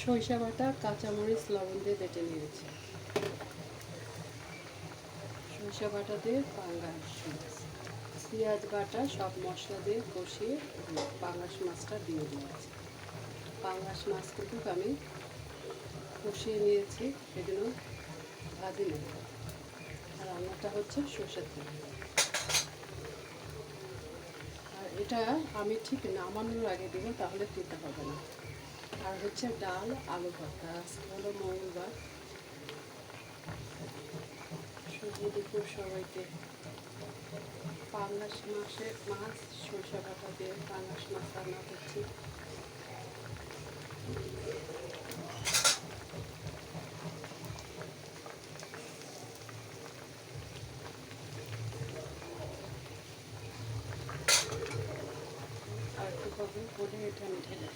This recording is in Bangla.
সরিষা বাটা, কাঁচামরিচ, লবণ দিয়ে বেটে নিয়েছি। সরিষা বাটা দিয়ে পাঙ্গাস মাছ, পেঁয়াজ বাটা, সব মশলা দিয়ে কষিয়ে পাঙ্গাস মাছটা দিয়ে দিয়েছি। পাঙ্গাস মাছ কিন্তু আমি কষিয়ে নিয়েছি, এগুলো ভাজি নেব। আর রান্নাটা হচ্ছে সরষের তেল। আর এটা আমি ঠিক নামানোর আগে দেবো, তাহলে দিতে হবে না। আর হচ্ছে ডাল, আলু ভর্তা। আজকে হলো মঙ্গলবার। শুভ দুপুর সবাইকে। পাঙ্গাস মাছ সরিষা বাটা দিয়ে পাঙ্গাস মাছ রান্না করছি। আর একটু হবে বলে এটা আমি ঢেলে